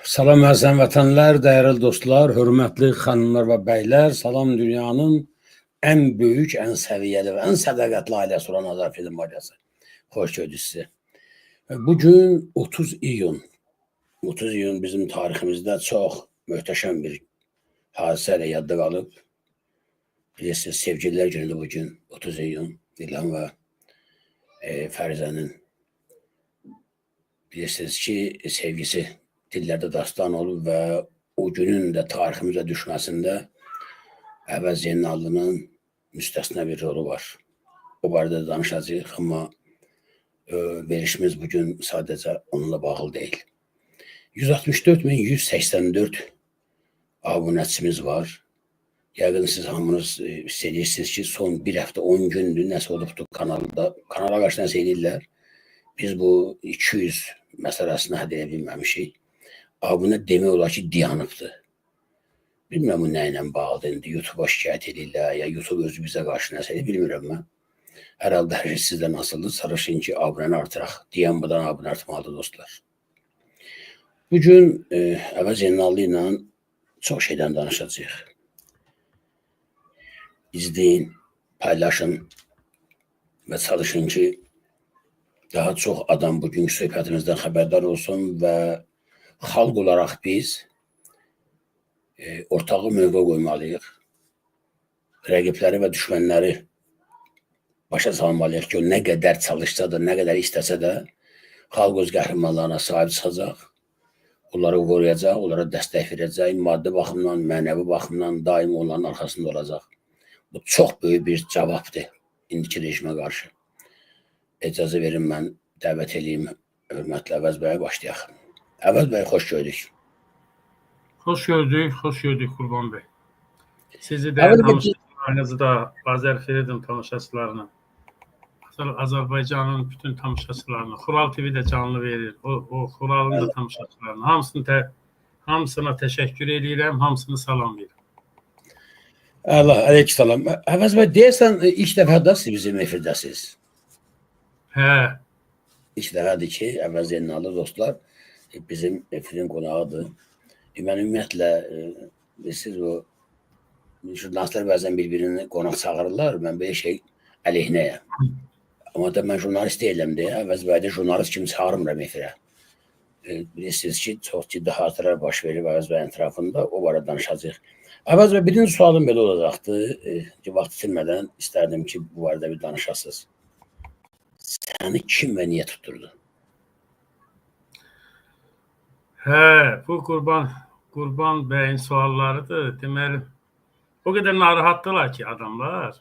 Salam əziz vətənlər, dəyərli dostlar, hörmətli xanımlar və bəylər. Salam dünyanın ən böyük, ən səviyyəli və ən sədaqətli ailəsi olan Azər Film ailəsi. Xoş gördük sizi. Bugün 30 iyun. 30 iyun bizim tariximizdə çox möhtəşəm bir hadisə ilə yadda qalıb. Bilirsiniz, sevgililər günüdür bugün, 30 iyun. İlham və Fərizənin bilirsiniz ki, sevgisi dillərdə dastan olub və o günün də tariximizə düşməsində Əvəz Zeynallının müstəsna bir rolu var. O barədə danışacağıq, amma verişimiz bugün sadəcə onunla bağlı deyil. 164.184 abunəçimiz var. Yəqin siz hamınız hissedirsiniz ki, son bir həftə 10 gündür nəsə olubdur kanalda. Kanala qarşı nəsə edirlər. Biz bu 200 məsələsini həll edə bilməmişik. Abunə demək olar ki, dayanıbdır. Bilmirəm bu nə ilə bağlıdır. İndi YouTube'a şikayət edirlər, ya YouTube özü bizə qarşı nəsə edir, bilmirəm mən. Hər halda hər şey sizdə nasıldır? Çalışın ki, abunəni artıraq. Deyən budan abunə artmalıdır dostlar. Bugün Əvəz Zeynallı ilə çox şeydən danışacağıq. İzləyin, paylaşın və çalışın ki, daha çox adam bugünkü söhbətimizdən xəbərdar olsun və xalq olaraq biz ortağı mövqe qoymalıyıq. Rəqibləri və düşmənləri başa salmalıyıq ki, o nə qədər çalışsa da, nə qədər istəsə də xalq öz qəhrəmanlarına sahib çıxacaq, onları qoruyacaq, onlara dəstək verəcək, maddi baxımdan, mənəvi baxımdan daim onların arxasında olacaq. Bu çox böyük bir cavabdır indiki rejimə qarşı. İcazə verin, mən dəvət edeyim hörmətli Əvəz bəyə başlayaq. Əvəz bəy, xoş gördük. Xoş gördük Qurban bəy. Sizi də tamaşaçılarınızı da Azər Firidun tamaşaçılarına, Azərbaycanın bütün tamaşaçılarına, Xural TV də canlı verir, o Xuralın da tamaşaçılarına, hamısına təşəkkür edirəm, hamısını salamlayıram. Allah, əleyhissalam. Əvəz bəy, deyirsən, ilk dəfədəsiz bizim efirdəsiz. Hə. İlk dəfədir ki, Əvəz Zeynallı dostlar bizim efirin qonağıdır. Mən ümumiyyətlə, siz o jurnalistlər bəzən bir-birini qonaq çağırırlar, mən belə şey əleyhinəyəm. Amma da mən jurnalist deyiləm deyə, Əvəz bəydə jurnalist kimi çağırmıram efirə. Bilirsiniz ki, çox ciddi hadisələr baş verir Əvəz bəyin tərəfində, o barədə danışacağıq. Əvəz bəy, birinci sualım belə olacaqdı ki, vaxt itirmədən istərdim ki, bu barədə bir danışasınız. Səni kim və niyə tutturdu? Hə, bu Qurban bəyin suallarıdır. Deməli, o qədər narahatdılar ki adamlar.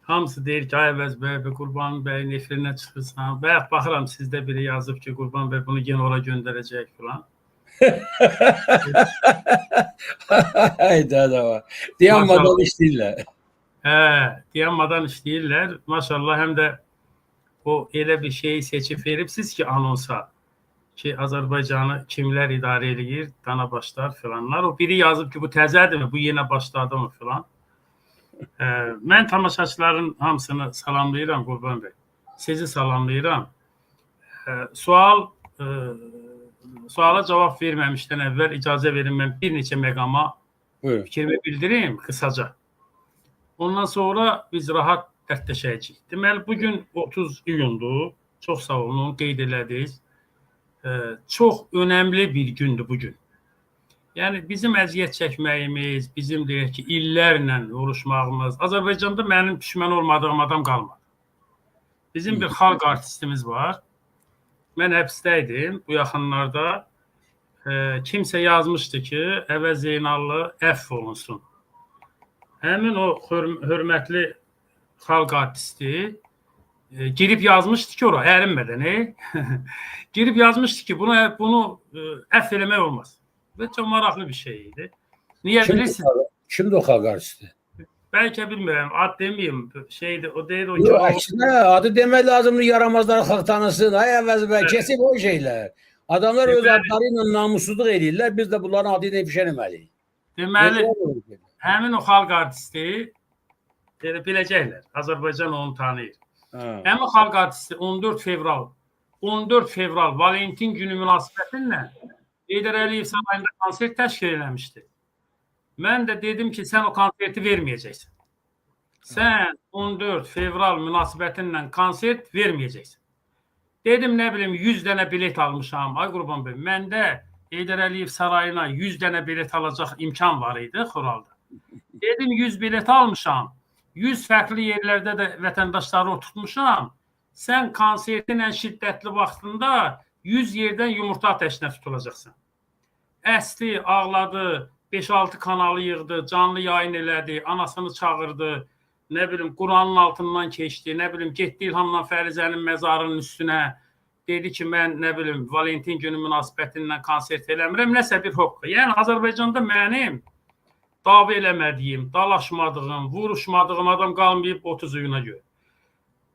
Hamısı deyir ki, Əvəz bəy, Qurban bəyin efirinə çıxırsan. Bayaq baxıram, sizdə biri yazıb ki, Qurban bəy bunu genera göndərəcək filan. Hayda da var. Dayanmadan işləyirlər. Hə, dayanmadan işləyirlər. Maşallah, həm də o elə bir şeyi seçib veribsiz ki, anonsa ki, Azərbaycanı kimlər idarə edir, dana başlar filanlar. O biri yazıb ki, bu təzədir mi, bu yenə başladı mı filan. Mən tamaşaçıların hamısını salamlayıram Qurban bəy. Sizi salamlayıram. Suala cavab verməmişdən əvvəl icazə verin, mən bir neçə məqama fikrimi bildirim qısaca. Ondan sonra biz rahat dərdləşəcəyik. Deməli, bugün 30 iyundur. Çox sağ olun, qeyd elədiniz. Çox önəmli bir gündür bugün. Yəni, bizim əziyyət çəkməyimiz, bizim deyək ki, illərlə vuruşmağımız, Azərbaycanda mənim düşmən olmadığım adam qalmadı. Bizim bir xalq artistimiz var. Mən həbsdəydim bu yaxınlarda. Kimsə yazmışdı ki, Əvəz Zeynallı əfv olunsun. Həmin o hörmətli xalq artisti girib yazmışdı ki, ora ərinmədən, girib yazmışdı ki, bunu əfv eləmək olmaz. Və çox maraqlı bir şey idi. Niyə bilirsiniz? Kimdir o xalq artisti? Bəlkə bilmirəm, ad deməyim, şeydir, o deyir o. Yox, əksinə, adı demək lazımdır, yaramazlar xalq tanısın. Ay Əvəz bəy, kesib o şeylər. Adamlar öz adları ilə namussuzluq edirlər, biz də bunların adı ilə ifşa eləməliyik. Deməli, həmin o xalq artisti biləcəklər, Azərbaycan onu tanıyır. Həmin xalq artisti 14 fevral Valentin günü münasibətilə Heydər Əliyev sarayında konsert təşkil eləmişdi. Mən də dedim ki, sən o konserti verməyəcəksən. Sən 14 fevral münasibətinlə konsert verməyəcəksən. Dedim, nə bilim, 100 dənə bilet almışam. Ay Qurban bəy, məndə Heydər Əliyev sarayına 100 dənə bilet alacaq imkan var idi Xoralda. Dedim, 100 bilet almışam. 100 fərqli yerlərdə də vətəndaşları oturtmuşam. Sən konsertin ən şiddətli vaxtında 100 yerdən yumurta ateşinə tutulacaqsan. Əsli, ağladı, 5-6 kanalı yığdı, canlı yayın elədi, anasını çağırdı, nə bilim, Quranın altından keçdi, nə bilim, getdi İlhamla Fərizənin məzarının üstünə, dedi ki, mən, nə bilim, Valentin günü münasibətindən konsert eləmirəm, nəsə bir hoqqa. Yəni, Azərbaycanda mənim dava eləmədiyim, dalaşmadığım, vuruşmadığım adam qalmayıb 30 iyuna görə.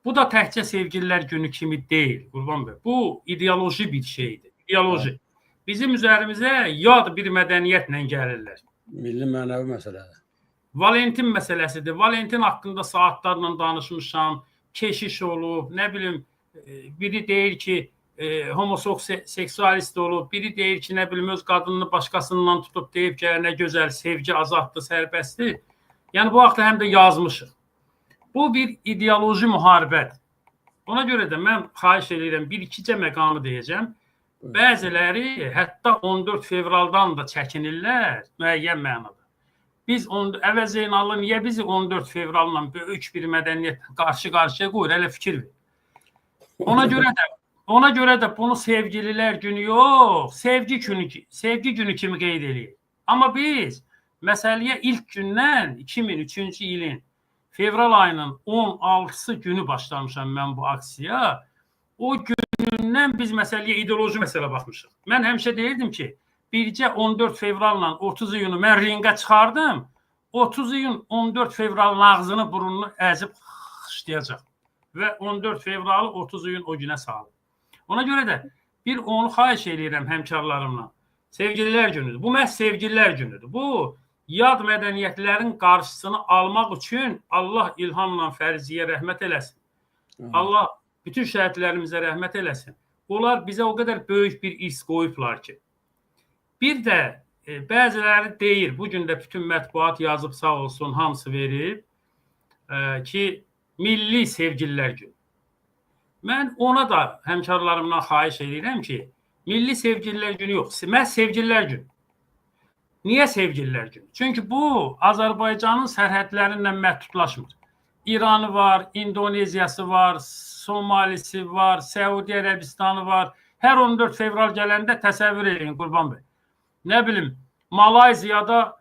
Bu da təkcə sevgililər günü kimi deyil, Qurban bəy. Bu, ideoloji bir şeydir, ideoloji. Bizim üzərimizə yad bir mədəniyyətlə gəlirlər. Milli mənəvi məsələdir. Valentin məsələsidir. Valentin haqqında saatlarla danışmışam, keşiş olub, nə bilim, biri deyir ki, homoseksualist olub, biri deyir ki, nə bilim, öz qadınını başqasından tutub deyib ki, nə gözəl, sevgi azaddır, sərbəstdir. Yəni, bu haqda həm də yazmışıq. Bu bir ideoloji müharibədir. Ona görə də mən xahiş edirəm, bir-ikicə məqamı deyəcəm. Bəziləri hətta 14 fevraldan da çəkinirlər müəyyən mənada. Biz əvəz Zeynallı niyə bizi 14 fevralla böyük bir mədəniyyət qarşı-qarşıya qoyur, elə fikir ver. Ona görə də bunu sevgililər günü yox, sevgi günü kimi qeyd edirik. Amma biz məsələyə ilk gündən 2003-cü ilin fevral ayının 16-sı günü başlamışam mən bu aksiyaya. O günündən biz məsələyə ideoloji məsələ baxmışıq. Mən həmişə deyirdim ki, bircə 14 fevralla 30 iyunu mən ringə çıxardım, 30 iyun 14 fevralın ağzını, burnunu əzib xışlayacaq və 14 fevralı 30 iyun o günə saldım. Ona görə də bir onu xahiş edirəm həmkarlarımla. Sevgililər günüdür. Bu məhz sevgililər günüdür. Bu, yad mədəniyyətlərin qarşısını almaq üçün Allah İlhamla Fəriziyə rəhmət eləsin. Allah bütün şəhidlərimizə rəhmət eləsin. Onlar bizə o qədər böyük bir irs qoyublar ki. Bir də bəziləri deyir, bugün də bütün mətbuat yazıb sağ olsun, hamısı verib ki, milli sevgililər günü. Mən ona da həmkarlarımdan xahiş edirəm ki, milli sevgililər günü yox, məhz sevgililər günü. Niyə sevgililər günü? Çünki bu, Azərbaycanın sərhədlərindən məhdudlaşmır. İranı var, İndoneziyası var, Somalisi var, Səudi Ərəbistanı var. Hər 14 fevral gələndə təsəvvür edin, Qurban bəy. Nə bilim, Malayziyada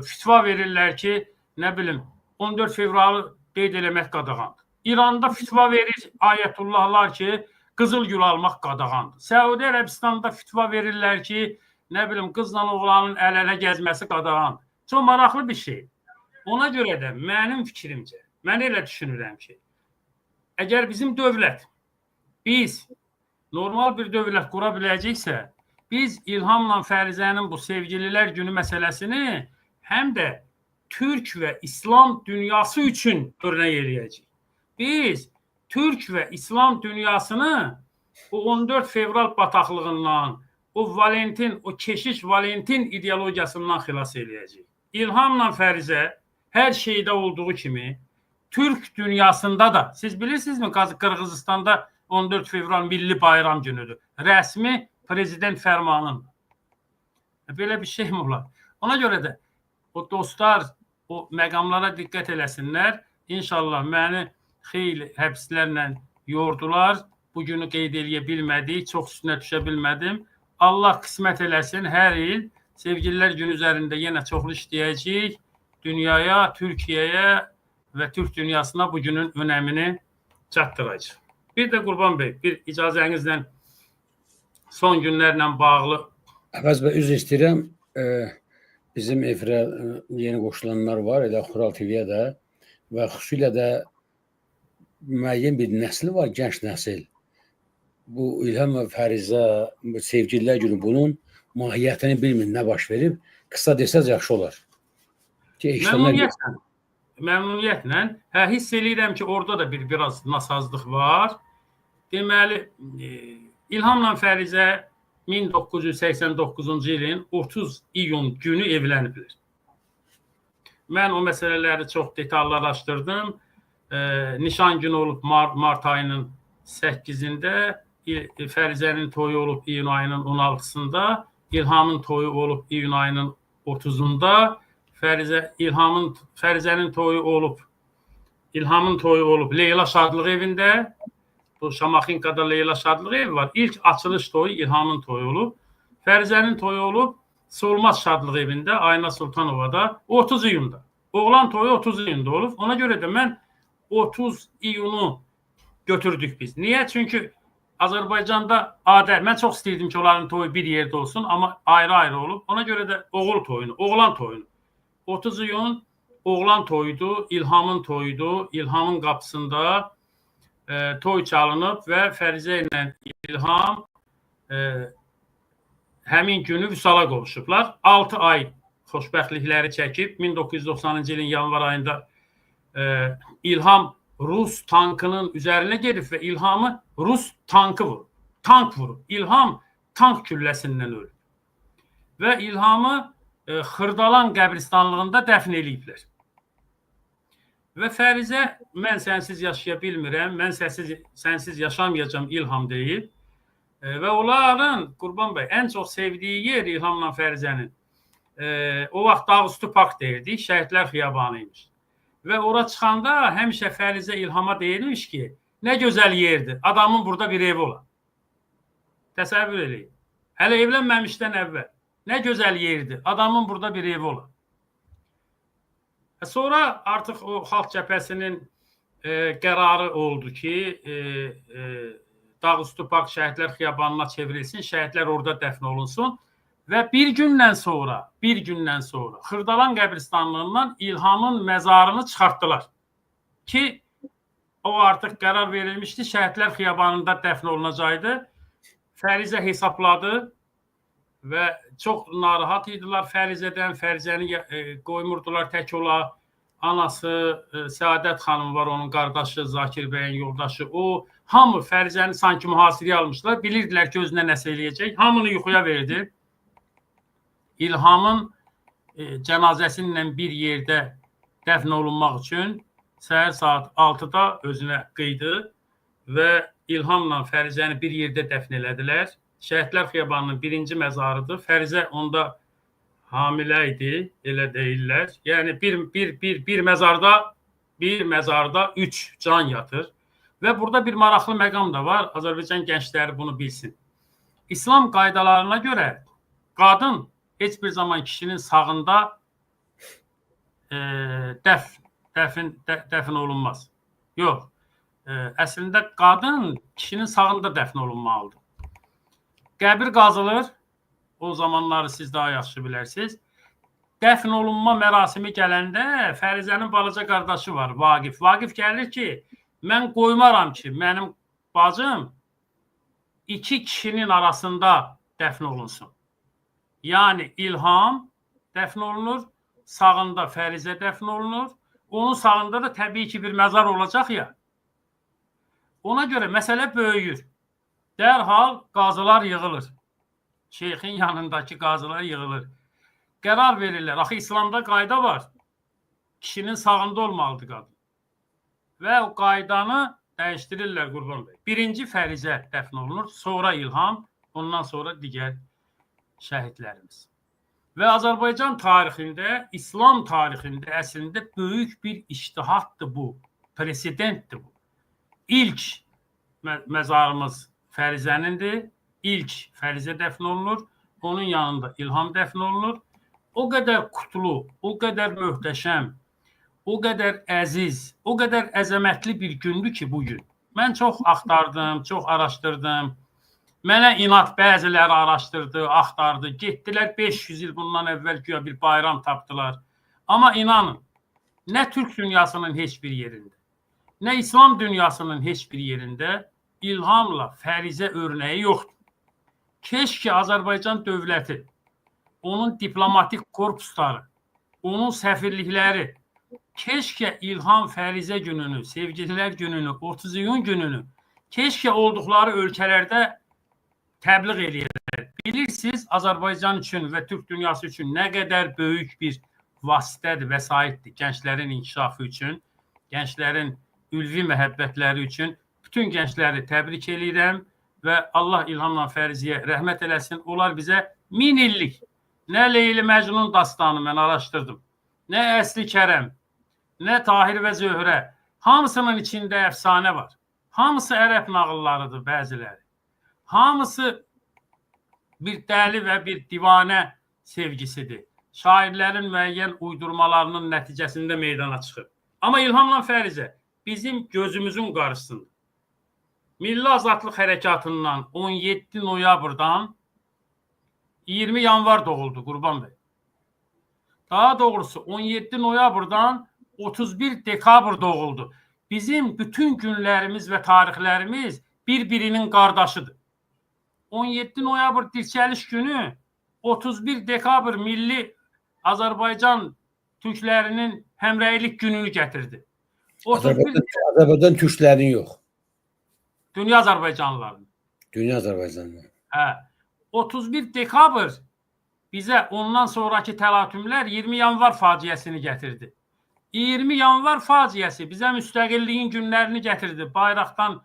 fitva verirlər ki, nə bilim, 14 fevralı qeyd eləmək qadağandır. İranda fitva verir ayətullahlar ki, qızıl gül almaq qadağandır. Səudi Ərəbistanda fitva verirlər ki, nə bilim, qızla oğlanın əl-ələ gəzməsi qadağandır. Çox maraqlı bir şey. Ona görə də mənim fikrimcə, mən elə düşünürəm ki, əgər bizim dövlət, biz normal bir dövlət qura biləcəksə, biz İlhamla Fərizənin bu sevgililər günü məsələsini həm də Türk və İslam dünyası üçün örnək eləyəcəyik. Biz Türk və İslam dünyasını o 14 fevral bataqlığından, o Valentin, o keşiş Valentin ideologiyasından xilas eləyəcəyik. İlhamla Fərizə hər şeydə olduğu kimi Türk dünyasında da, siz bilirsinizmi, Qırğızistanda 14 fevral milli bayram günüdür. Rəsmi prezident fərmanın. Belə bir şey mi olar? Ona görə də o dostlar o məqamlara diqqət eləsinlər. İnşallah məni xeyli həbslərlə yordular. Bugünü qeyd eləyə bilmədik, çox üstünə düşə bilmədim. Allah qismət eləsin, hər il sevgililər günü üzərində yenə çoxlu işləyəcəyik. Dünyaya, Türkiyəyə və Türk dünyasına bu günün önəmini çatdıracaq. Bir də Qurban bəy, bir icazənizlə son günlərlə bağlı. Əvəz bəy, üzr istəyirəm. Bizim efirə yeni qoşulanlar var, elə Xural TV-yə də və xüsusilə də müəyyən bir nəsil var, gənc nəsil. Bu İlham və Fərizə sevgililər günü bunun mahiyyətini bilmir, nə baş verib. Qısa desəz yaxşı olar. Məmnuniyyətlə. Hiss edirəm ki, orada da biraz nasazlıq var. Deməli, İlhamla Fərizə 1989-cu ilin 30 iyun günü evləniblər. Mən o məsələləri çox detallı araşdırdım. Nişan günü olub mart ayının 8-də, Fərizənin toyu olub iyun ayının 16-sında, İlhamın toyu olub iyun ayının 30-unda, Fərizənin toyu olub Leyla Şadlıq evində. Bu Şamaxinkada Leyla Şadlıq evi var. İlk açılış toyu İlhamın toyu olub. Fərizənin toyu olub Solmaz Şadlıq evində, Ayna Sultanova'da 30 iyunda. Oğlan toyu 30 iyunda olub. Ona görə də mən 30 iyunu götürdük biz. Niyə? Çünki Azərbaycanda adət, mən çox istəyirdim ki, onların toyu bir yerdə olsun, amma ayrı-ayrı olub. Ona görə də oğlan toyunu. 30 iyun oğlan toyudu, İlhamın toyudu. İlhamın qapısında toy çalınıb və Fərizə ilə İlham həmin günü vüsala qovuşublar. 6 ay xoşbəxtlikləri çəkib. 1990-cı ilin yanvar ayında İlham Rus tankının üzərinə gedib və İlhamı Rus tank vurub. İlham tank külləsindən ölüb. Və İlhamı Xırdalan qəbristanlığında dəfn eləyiblər. Və Fərizə, mən sənsiz yaşaya bilmirəm, mən sənsiz yaşamayacağım İlham deyib. Və onların, Qurban bəy, ən çox sevdiyi yer İlhamla Fərizənin o vaxt Dağüstü Park deyirdik, Şəhidlər Xiyabanıymış. Və ora çıxanda həmişə Fərizə İlhama deyirmiş ki, nə gözəl yerdir, adamın burada bir evi olan. Təsəvvür eləyin. Hələ evlənməmişdən əvvəl. Nə gözəl yerdir, adamın burada bir evi olan. Sonra artıq o Xalq Cəbhəsinin qərarı oldu ki, Dağüstü Park Şəhidlər Xiyabanına çevrilsin, şəhidlər orada dəfn olunsun. Və bir gündən sonra Xırdalan qəbristanlığından İlhamın məzarını çıxartdılar. Ki, o artıq qərar verilmişdi, şəhidlər Xiyabanında dəfn olunacaqdı. Fərizə hesapladı və çox narahat idilər Fərizədən. Fərizəni qoymurdular tək ola. Anası Səadət xanım var, onun qardaşı, Zakir bəyin yoldaşı. O, hamı Fərizəni sanki mühasirəyə almışlar. Bilirdilər ki, özünə nəsə eləyəcək. Hamını yuxuya verdi. İlhamın cənazəsinlə bir yerdə dəfn olunmaq üçün səhər saat 6-da özünə qıydı və İlhamla Fərizəni bir yerdə dəfn elədilər. Şəhidlər Xiyabanının birinci məzarıdır. Fərizə onda hamilə idi, elə deyirlər. Yəni bir məzarda 3 can yatır. Və burada bir maraqlı məqam da var. Azərbaycan gəncləri bunu bilsin. İslam qaydalarına görə qadın heç bir zaman kişinin sağında dəfn olunmaz. Yox. Əslində qadın kişinin sağında dəfn olunmalıdır. Qəbir qazılır. O zamanları siz daha yaxşı bilərsiniz. Dəfn olunma mərasimi gələndə Fərizənin balaca qardaşı var, Vaqif. Vaqif gəlir ki, mən qoymaram ki, mənim bacım 2 kişinin arasında dəfn olunsun. Yəni İlham dəfn olunur, sağında Fərizə dəfn olunur. Onun sağında da təbii ki bir məzar olacaq ya. Ona görə məsələ böyüyür. Dərhal qazılar yığılır. Şeyxin yanındakı qazılar yığılır. Qərar verirlər. Axı İslamda qayda var. Kişinin sağında olmalıdır qadın. Və o qaydanı dəyişdirirlər Qurban bəy. Birinci Fərizə dəfn olunur, sonra İlham, ondan sonra digər şəhidlərimiz. Və Azərbaycan tarixində, İslam tarixində əslində böyük bir ictihaddır bu, presidentdir bu. İlk məzarımız Fərizənindir. İlk Fərizə dəfn olunur. Onun yanında İlham dəfn olunur. O qədər qutlu, o qədər möhtəşəm, o qədər əziz, o qədər əzəmətli bir gündür ki bugün. Mən çox axtardım, çox araşdırdım. Mənə inat bəziləri araşdırdı, axtardı. Getdilər 500 il bundan əvvəl güya bir bayram tapdılar. Amma inanın, nə Türk dünyasının heç bir yerində, nə İslam dünyasının heç bir yerində İlhamla Fərizə örnəyi yoxdur. Keşke Azərbaycan dövləti, onun diplomatik korpusları, onun səfirlikləri, keşke İlham Fərizə gününü, Sevgililər gününü, 30 iyun gününü, keşke olduqları ölkələrdə təbliğ eləyirlər. Bilirsiniz, Azərbaycan üçün və Türk dünyası üçün nə qədər böyük bir vasitədir, vəsaitdir gənclərin inkişafı üçün, gənclərin ülvi məhəbbətləri üçün. Bütün gəncləri təbrik edirəm və Allah İlhamla Fəriziyə rəhmət eləsin. Onlar bizə 1000 illik nə Leyli Məcnun dastanı mən araşdırdım, nə Əsli Kərəm, nə Tahir və Zöhrə. Hamısının içində əfsanə var. Hamısı ərəb nağıllarıdır bəziləri. Hamısı bir dəli və bir divanə sevgisidir. Şairlərin müəyyən uydurmalarının nəticəsində meydana çıxır. Amma İlhamla Fərizə bizim gözümüzün qarşısında. Milli Azadlıq Hərəkatından 17 noyabrdan 20 yanvar doğuldu Qurban bəy. Daha doğrusu 17 noyabrdan 31 dekabr doğuldu. Bizim bütün günlərimiz və tarixlərimiz bir-birinin qardaşıdır. 17 noyabr dirçəliş günü, 31 dekabr milli Azərbaycan türklərinin həmrəylik gününü gətirdi. Azərbaycan türklərinin yox. Dünya Azərbaycanlılarının. Dünya Azərbaycanlılarının. Hə. 31 dekabr bizə ondan sonraki təlatümlər 20 yanvar faciəsini gətirdi. 20 yanvar faciəsi bizə müstəqilliyin günlərini gətirdi. Bayraqdan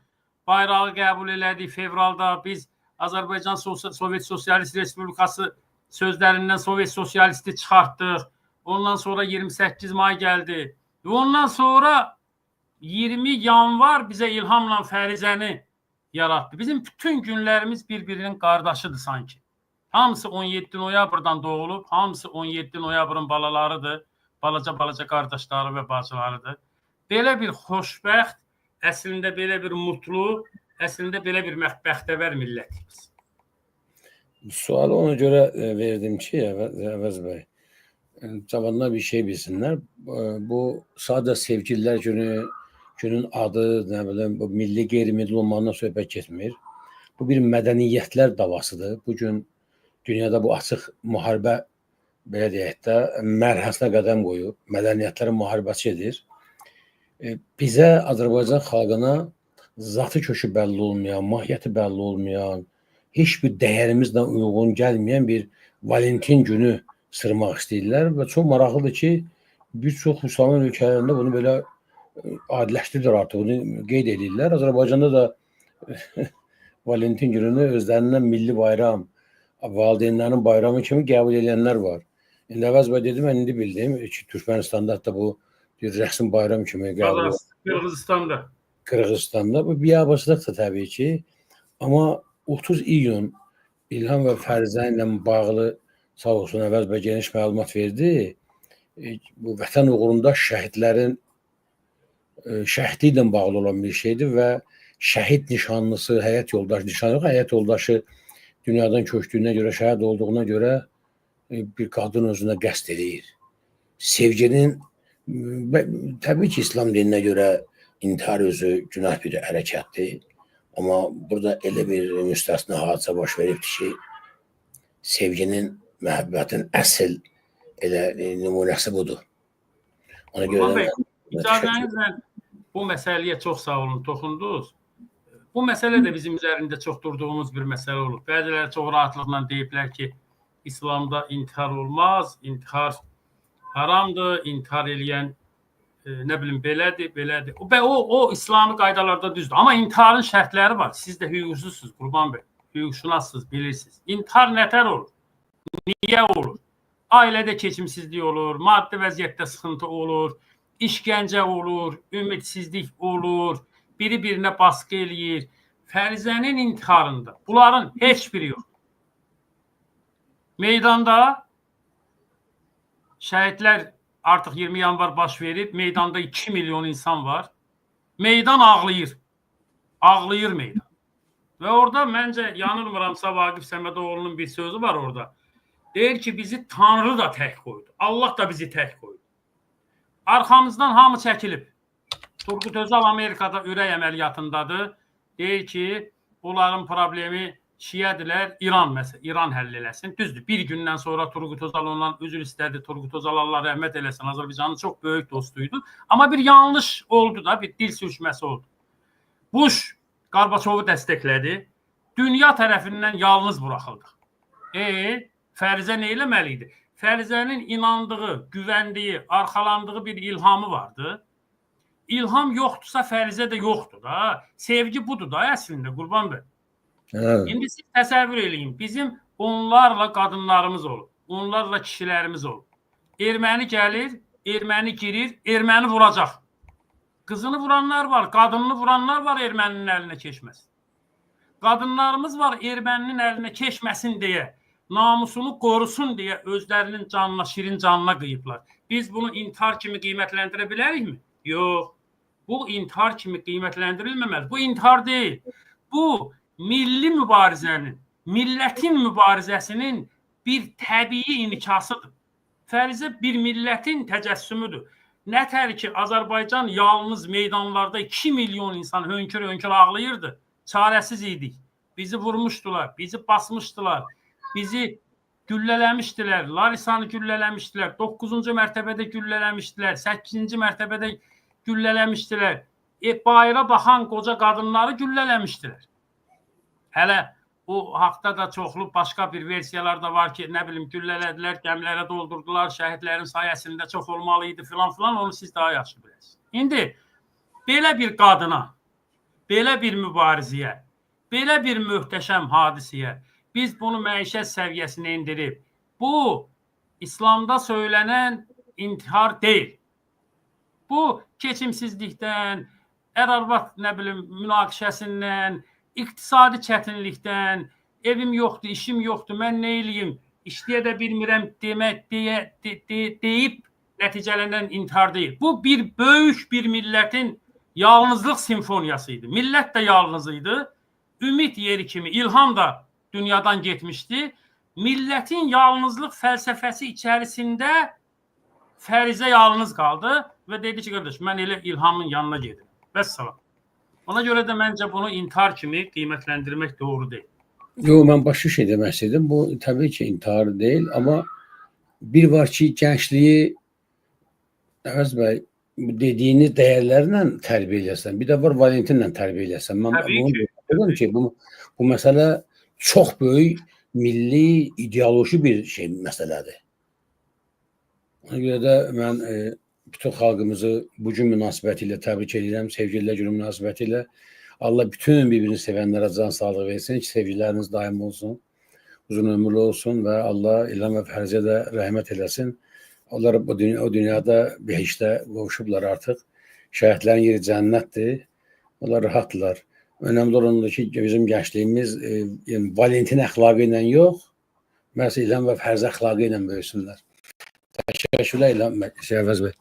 bayrağı qəbul elədik. Fevralda biz Azərbaycan Sovet Sosialist Respublikası sözlərindən Sovet Sosialisti çıxartdıq. Ondan sonra 28 may gəldi. Və ondan sonra 20 yanvar bizə İlhamla Fərizəni yaratdı. Bizim bütün günlərimiz bir-birinin qardaşıdır sanki. Hamısı 17 noyabrdan doğulub, hamısı 17 noyabrın balalarıdır. Balaca qardaşları və bacılarıdır. Belə bir xoşbəxt, əslində belə bir mutlu, əslində belə bir bəxtəvər millətimiz. Sualı ona görə verdim ki, Əvəz bəy, cavanlar bir şey bilsinlər. Bu sadə sevgililər günün adı, nə bilim, bu milli, qeyri-milli olmağından söhbət keçmir. Bu bir mədəniyyətlər davasıdır. Bugün dünyada bu açıq müharibə, belə deyək də, mərhələsinə qədəm qoyub, mədəniyyətlərin müharibəsi edir. Bizə, Azərbaycan xalqına zatı kökü bəlli olmayan, mahiyyəti bəlli olmayan, heç bir dəyərimizlə uyğun gəlməyən bir Valentin günü sırmaq istəyirlər və çox maraqlıdır ki, bir çox müsəlman ölkələrində bunu belə adiləşdirirlər artıq, bunu qeyd edirlər. Azərbaycanda da Valentin gününü özlərindən milli bayram, valideynlərin bayramı kimi qəbul edənlər var. İndi Əvəz bəy dedim, mən indi bildim ki, Türkmenistan'da hətta bu bir rəsmi bayram kimi qəbul edilir. Qırğızstanda. Bu biabırçılıqdır təbii ki. Amma 30 iyun İlham və Fərizə ilə bağlı sağ olsun Əvəz bəy geniş məlumat verdi. Bu vətən uğrunda şəhidlərin şəhidliyi ilə bağlı olan bir şeydir və şəhid nişanlısı, həyat yoldaşı nişanı yox, həyat yoldaşı dünyadan köçdüyünə görə, şəhid olduğuna görə bir qadın özünə qəsd edir. Sevginin, təbii ki, İslam dininə görə intihar özü günah bir hərəkətdir. Amma burada elə bir müstəsna hadisə baş veribdir ki, sevginin, məhəbbətin əsl elə nümunəsi budur. Ona görə icazənizlə bu məsələyə çox sağ olun, toxundunuz. Bu məsələ də bizim üzərində çox durduğumuz bir məsələ olub. Bəziləri çox rahatlıqla deyiblər ki, İslamda intihar olmaz, intihar haramdır, intihar eləyən nə bilim belədir. O İslami qaydalarda düzdür. Amma intiharın şərtləri var. Siz də hüquqsuzsuz Qurban bəy. Hüquqşünassınız, bilirsiniz. İntihar nətər olur? Niyə olur? Ailədə keçimsizlik olur, maddi vəziyyətdə sıxıntı olur, işgəncə olur, ümidsizlik olur, biri-birinə baskı eləyir. Fərizənin intiharında bunların heç biri yox. Meydanda şəhidlər artıq 20 yanvar baş verib, meydanda 2 milyon insan var. Meydan ağlayır. Ağlayır meydan. Və orada məncə yanılmıramsa Vaqif Səmədoğlu'nun bir sözü var orada. Deyir ki, bizi Tanrı da tək qoydu. Allah da bizi tək qoydu. Arxamızdan hamı çəkilib. Turgut Özal Amerikada ürək əməliyyatındadır. Deyir ki, onların problemi Şiədirlər, İran həll eləsin. Düzdür, bir gündən sonra Turgut Özal ondan üzr istədi. Turgut Özal Allah rəhmət eləsin. Azərbaycanın çox böyük dostuydu. Amma bir yanlış oldu da, bir dil sürüşməsi oldu. Bush Qarbaçovu dəstəklədi. Dünya tərəfindən yalnız buraxıldıq. Fərizə nə eləməli idi? Fərizənin inandığı, güvəndiyi, arxalandığı bir ilhamı vardı. İlham yoxdursa Fərizə də yoxdur da. Sevgi budur da əslində Qurban bəy. Evet. İndi siz təsəvvür eləyin. Bizim onlarla qadınlarımız olur. Onlarla kişilərimiz olur. Erməni gəlir, erməni girir, erməni vuracaq. Qızını vuranlar var, qadınını vuranlar var erməninin əlinə keçməsin. Qadınlarımız var erməninin əlinə keçməsin deyə, namusunu qorusun deyə özlərinin canına, şirin canına qıyıblar. Biz bunu intihar kimi qiymətləndirə bilərikmi? Yox. Bu intihar kimi qiymətləndirilməməli. Bu intihar deyil. Bu milli mübarizənin, millətin mübarizəsinin bir təbii inikasıdır. Fərizə bir millətin təcəssümüdür. Nətər ki, Azərbaycan yalnız meydanlarda 2 milyon insan hönkür-hönkür ağlayırdı. Çarəsiz idik. Bizi vurmuşdular, bizi basmışdılar, bizi güllələmişdilər, Larisanı güllələmişdilər, 9-cu mərtəbədə güllələmişdilər, 8-ci mərtəbədə güllələmişdilər. Bayıra baxan qoca qadınları güllələmişdilər. Hələ o haqda da çoxlu başqa bir versiyalar da var ki, nə bilim, güllələdilər, gəmilərə doldurdular, şəhidlərin sayəsində çox olmalı idi filan filan, onu siz daha yaxşı bilirsiniz. İndi belə bir qadına, belə bir mübarizəyə, belə bir möhtəşəm hadisəyə biz bunu məişət səviyyəsinə indirib, bu İslamda söylənən intihar deyil. Bu keçimsizlikdən, ər-arvad nə bilim münaqişəsindən, iqtisadi çətinlikdən, evim yoxdur, işim yoxdur, mən nə eləyim, işləyə də bilmirəm deyib nəticələnən intihar deyil. Bu bir böyük bir millətin yalnızlıq simfoniyası idi. Millət də yalnız idi. Ümid yeri kimi ilham da dünyadan getmişdi. Millətin yalnızlıq fəlsəfəsi içərisində Fərizə yalnız qaldı və dedi ki, qardaş, mən elə ilhamın yanına gedim. Vəssalam. Ona görə də məncə bunu intihar kimi qiymətləndirmək doğru deyil. Yox, mən başqa şey demək istedim. Bu təbii ki, intihar deyil, amma bir var ki, gəncliyi Əvəz bəy, dediyiniz dəyərlərlə tərbiyə eləsən, bir də var Valentinlə tərbiyə eləsən. Mən bunu deyirəm ki, bu məsələ çox böyük milli ideoloji bir məsələdir. Ona görə də mən bütün xalqımızı bu gün münasibəti ilə təbrik edirəm, sevgililər günü münasibəti ilə. Allah bütün bir-birini sevənlərə can sağlığı versin, ki, sevgiləriniz daim olsun, uzun ömürlü olsun və Allah İlham və Fərizə də rəhmət eləsin. Onlar o dünyada behişdə qovuşublar artıq. Şəhidlərin yeri cənnətdir. Onlar rahatdırlar. Önəmli olan ki, bizim gəncliyimiz Valentin əxlaqı ilə yox, məhz İlham və Fərizə əxlaqı ilə böyüsünlər. Təşəkkürlər İlham bəy, Əvəz bəy.